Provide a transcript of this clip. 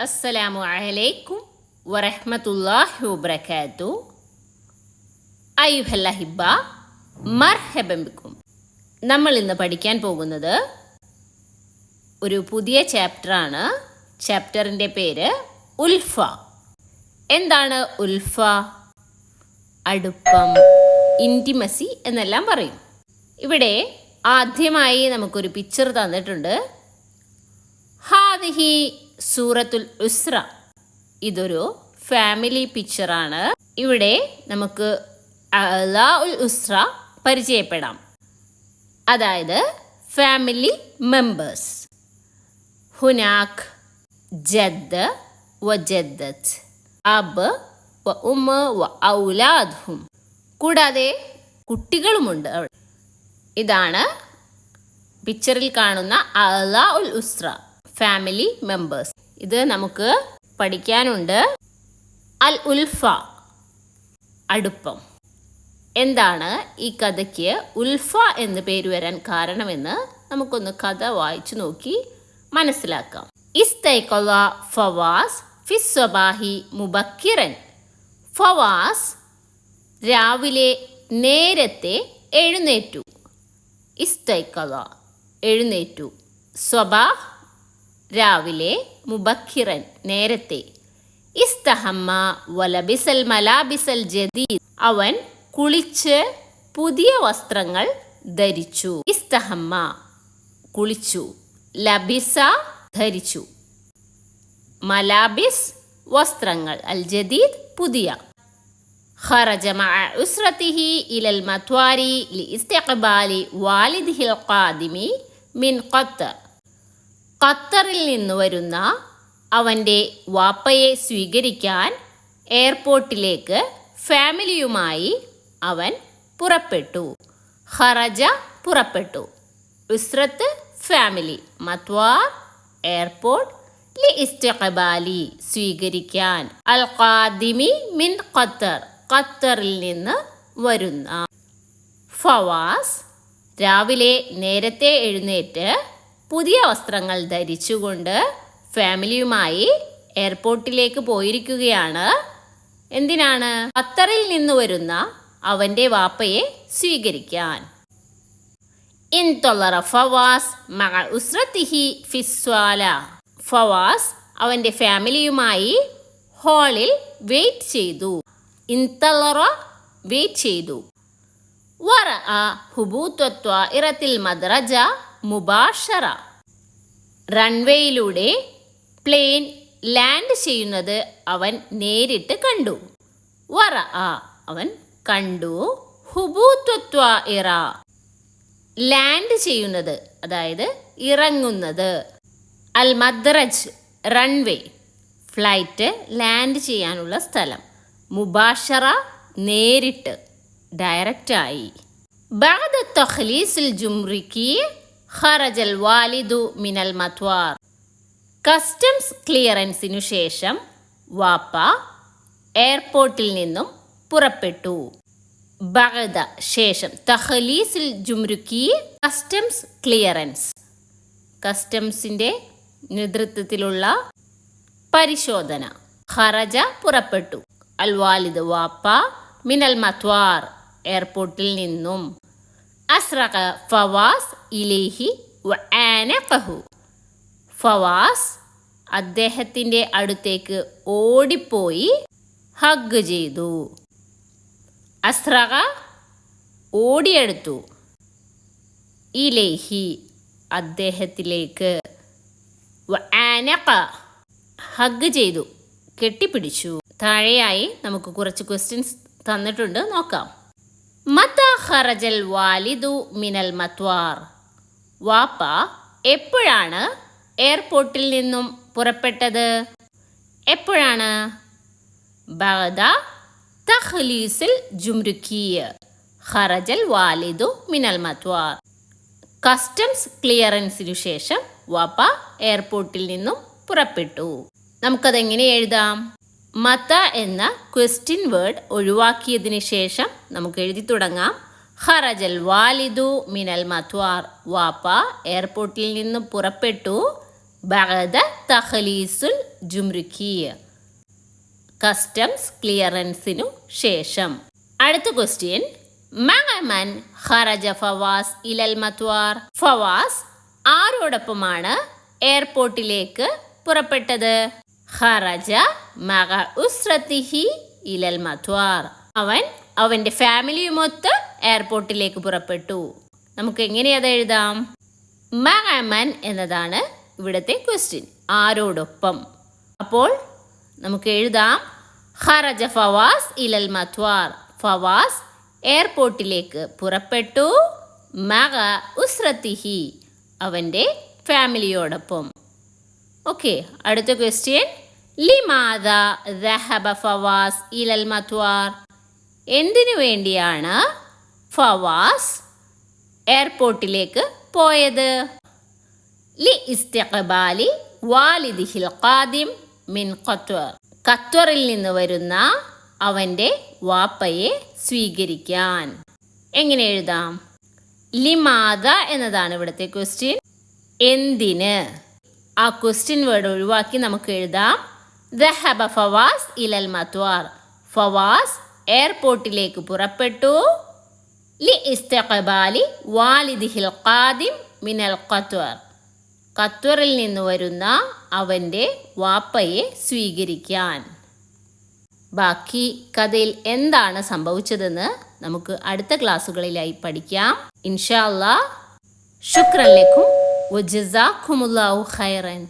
അസ്സലാമു അലൈക്കും വറഹ്മത്തുള്ളാഹി വബറകാതുഹു. അയ്യുഹൽ അഹിബ്ബ, മർഹബൻ ബിക്കും. നമ്മൾ ഇന്ന് പഠിക്കാൻ പോകുന്നത് ഒരു പുതിയ ചാപ്റ്ററാണ്. ചാപ്റ്ററിൻ്റെ പേര് ഉൽഫ. എന്താണ് ഉൽഫ? അടുപ്പം, ഇൻറ്റിമസി എന്നെല്ലാം പറയും. ഇവിടെ ആദ്യമായി നമുക്കൊരു പിക്ചർ തന്നിട്ടുണ്ട്. ഹാദിഹി സൂറത്തുൽ ഉസ്ര. ഇതൊരു ഫാമിലി പിക്ചറാണ്. ഇവിടെ നമുക്ക് അഅ്ലാ ഉൽ ഉസ്ര പരിചയപ്പെടാം, അതായത് ഫാമിലി മെമ്പേഴ്സ്. ഹുനാക് ജദ്ദ് വ ജദ്ദത്ത്, അബ് വ ഉമ്മ വ ഔലാദ്ഹും. കൂടാതെ കുട്ടികളുമുണ്ട് അവിടെ. ഇതാണ് പിക്ചറിൽ കാണുന്ന അഅ്ലാ ഉൽ ഉസ്ര, ഫാമിലി മെമ്പേഴ്സ്. ഇത് നമുക്ക് പഠിക്കാനുണ്ട്. അൽ ഉൽഫ, അടുപ്പം. എന്താണ് ഈ കഥയ്ക്ക് ഉൽഫ എന്ന് പേര് വരാൻ കാരണമെന്ന് നമുക്കൊന്ന് കഥ വായിച്ചു നോക്കി മനസ്സിലാക്കാം. ഇസ്തൈഖള ഫവാസ് ഫിസ്സബാഹി മുബക്കിറൻ. ഫവാസ് രാവിലെ നേരത്തെ എഴുന്നേറ്റു. ഇസ്തൈഖള എഴുന്നേറ്റു, സ്വബാഹ് രാവിലെ, മുബക്കിറൻ നേരത്തെ. ഇസ്തഹമ്മ വലബിസൽ മലാബിസൽ ജദീദ്. അവൻ കുളിച്ച് പുതിയ വസ്ത്രങ്ങൾ ധരിച്ചു. ഇസ്തഹമ്മ കുളിച്ചു, ലബിസ ധരിച്ചു, മലാബിസ് വസ്ത്രങ്ങൾ, അൽ ജദീദ് പുതിയ. ഖറജ മഅ ഉസ്രതിഹി ഇലൽ മത്വാരി ലിഇസ്തിഖ്ബാലി വാലിദിഹിൽ ഖാദിമി മിൻ ഖത്തർ. ഖത്തറിൽ നിന്ന് വരുന്ന അവൻ്റെ വാപ്പയെ സ്വീകരിക്കാൻ എയർപോർട്ടിലേക്ക് ഫാമിലിയുമായി അവൻ പുറപ്പെട്ടു. ഖറജ പുറപ്പെട്ടു, ഉസ്രത്ത് ഫാമിലി, മത്വാർ എയർപോർട്ട്, ലി ഇസ്തിഖ്ബാലി സ്വീകരിക്കാൻ, അൽ ഖാദിമി മിൻ ഖത്തർ ഖത്തറിൽ നിന്ന് വരുന്ന. ഫവാസ് രാവിലെ നേരത്തെ എഴുന്നേറ്റ് പുതിയ വസ്ത്രങ്ങൾ ധരിച്ചുകൊണ്ട് ഫാമിലിയുമായി എയർപോർട്ടിലേക്ക് പോയിരിക്കുകയാണ്. എന്തിനാണ്? ഖത്തറിൽ നിന്ന് വരുന്ന അവൻ്റെ വാപ്പയെ സ്വീകരിക്കാൻ. ഇൻതളറ ഫവാസ് മഅ ഉസ്രതിഹി ഫിസ്വാല. ഫവാസ് അവൻ്റെ ഫാമിലിയുമായി ഹാളിൽ വെയിറ്റ് ചെയ്തു. ഇൻതളറ വെയിറ്റ് ചെയ്തു. വറഅ ഹുബൂത്ത ത്വാഇറത്തിൽ മദ്റജ മുബാഷറ. റൺവേയിലൂടെ പ്ലെയിൻ ലാൻഡ് ചെയ്യുന്നത് അവൻ നേരിട്ട് കണ്ടു. വറഅ അവൻ കണ്ടു, ഹുബൂത്ത ത്വാഇറ ലാൻഡ് ചെയ്യുന്നത്, അതായത് ഇറങ്ങുന്നത്. അൽ മദ്റജ് റൺവേ, ഫ്ലൈറ്റ് ലാൻഡ് ചെയ്യാനുള്ള സ്ഥലം. മുബാഷറ നേരിട്ട്, ഡയറക്റ്റായി. ബഅദ തഖ്ലീസിൽ ജുംറിക്കി ഖറജൽ വാലിദു മിനൽ മത്വാർ. കസ്റ്റംസ് ക്ലിയറൻസിനു ശേഷം വാപ്പ എയർപോർട്ടിൽ നിന്നും പുറപ്പെട്ടു. ബഅദ ശേഷം, തഖ്ലീസിൽ ജുംറുക്കി കസ്റ്റംസ് ക്ലിയറൻസ്, കസ്റ്റംസിൻ്റെ നേതൃത്വത്തിലുള്ള പരിശോധന. ഖറജ പുറപ്പെട്ടു, അൽ വാലിദ് വാപ്പ, മിനൽ മത്വാർ എയർപോർട്ടിൽ നിന്നും. അസ്റഖ ഫവാസ് ഇലൈഹി വആനഖഹു. ഫവാസ് അദ്ദേഹത്തിൻ്റെ അടുത്തേക്ക് ഓടിപ്പോയി ഹഗ് ചെയ്തു. അസ്റഖ ഓടിയെടുത്തു, ഇലൈഹി അദ്ദേഹത്തിലേക്ക്, വആനഖ ഹഗ് ചെയ്തു, കെട്ടിപ്പിടിച്ചു. താഴെയായി നമുക്ക് കുറച്ച് ക്വസ്റ്റ്യൻസ് തന്നിട്ടുണ്ട്, നോക്കാം. മതാ ഖറജൽ വാലിദു മിനൽ മത്വാർ. വാപ്പ എപ്പോഴാണ് എയർപോർട്ടിൽ നിന്നും പുറപ്പെട്ടത്? എപ്പോഴാണ്? ബഅദ തഖ്ലീസിൽ ജുംറുക്കിയ ഖറജൽ വാലിദു മിനൽ മത്വാർ. കസ്റ്റംസ് ക്ലിയറൻസിനു ശേഷം വാപ്പ എയർപോർട്ടിൽ നിന്നും പുറപ്പെട്ടു. നമുക്കതെങ്ങനെ എഴുതാം? മത എന്ന ക്വസ്റ്റ്യൻ വേർഡ് ഒഴിവാക്കിയതിന് ശേഷം നമുക്ക് എഴുതി തുടങ്ങാം. ഖറജൽ വാലിദു മിനൽ മത്വാർ. വാപ്പ എയർപോർട്ടിൽ നിന്ന് പുറപ്പെട്ടു. ബഅദ തഖ്ലീസുൽ ജുംറുക്കി, കസ്റ്റംസ് ക്ലിയറൻസിനു ശേഷം. അടുത്ത ക്വസ്റ്റ്യൻ, മഅമൻ ഖറജ ഫവാസ് ഇലൽ മത്വാർ. ഫവാസ് ആരോടൊപ്പമാണ് എയർപോർട്ടിലേക്ക് പുറപ്പെട്ടത്? ഖറജ മഅ ഉസ്രതിഹി ഇലൽ മത്വാർ. അവൻ അവൻ്റെ ഫാമിലിയുമൊത്ത് എയർപോർട്ടിലേക്ക് പുറപ്പെട്ടു. നമുക്ക് എങ്ങനെ അത് എഴുതാം? മഅമൻ എന്നതാണ് ഇവിടുത്തെ ക്വസ്റ്റ്യൻ, ആരോടൊപ്പം. അപ്പോൾ നമുക്ക് എഴുതാം ഖറജ ഫവാസ് ഇലൽ മത്വാർ. ഫവാസ് എയർപോർട്ടിലേക്ക് പുറപ്പെട്ടു. മഅ ഉസ്രതിഹി, അവൻ്റെ ഫാമിലിയോടൊപ്പം. ഓക്കെ, അടുത്ത ക്വസ്റ്റ്യൻ, ലിമാദ ദഹബ ഫവാസ് ഇലൽ മത്വാർ. എന്തിനു വേണ്ടിയാണ് ഫവാസ് എയർപോർട്ടിലേക്ക് പോയത്? ലി ഇസ്തിഖ്ബാലി വാലിദിഹിൽ ഖാദിം മിൻ ഖത്വർ. ഖത്വറിൽ നിന്ന് വരുന്ന അവൻ്റെ വാപ്പയെ സ്വീകരിക്കാൻ. എങ്ങനെ എഴുതാം? ലിമാദ എന്നതാണ് ഇവിടുത്തെ ക്വസ്റ്റ്യൻ. എന്തിന്? ആ ക്വസ്റ്റ്യൻ വേർഡ് ഒഴിവാക്കി നമുക്ക് എഴുതാം ദഹബ ഫവാസ് ഇലൽ മത്വാർ. ഫവാസ് എയർപോർട്ടിലേക്ക് പുറപ്പെട്ടു. ലി ഇസ്തിഖ്ബാലി വാലിദിഹിൽ ഖാദിം മിനൽ ഖത്വർ. ഖത്വറിൽ നിന്ന് വരുന്ന അവൻ്റെ വാപ്പയെ സ്വീകരിക്കാൻ. ബാക്കി കഥയിൽ എന്താണ് സംഭവിച്ചതെന്ന് നമുക്ക് അടുത്ത ക്ലാസ്സുകളിലായി പഠിക്കാം. ഇൻഷാ അല്ലാഹ്. ശുക്രൻ ലക്കും വജസാക്കുമുല്ലാഹു ഖൈറൻ.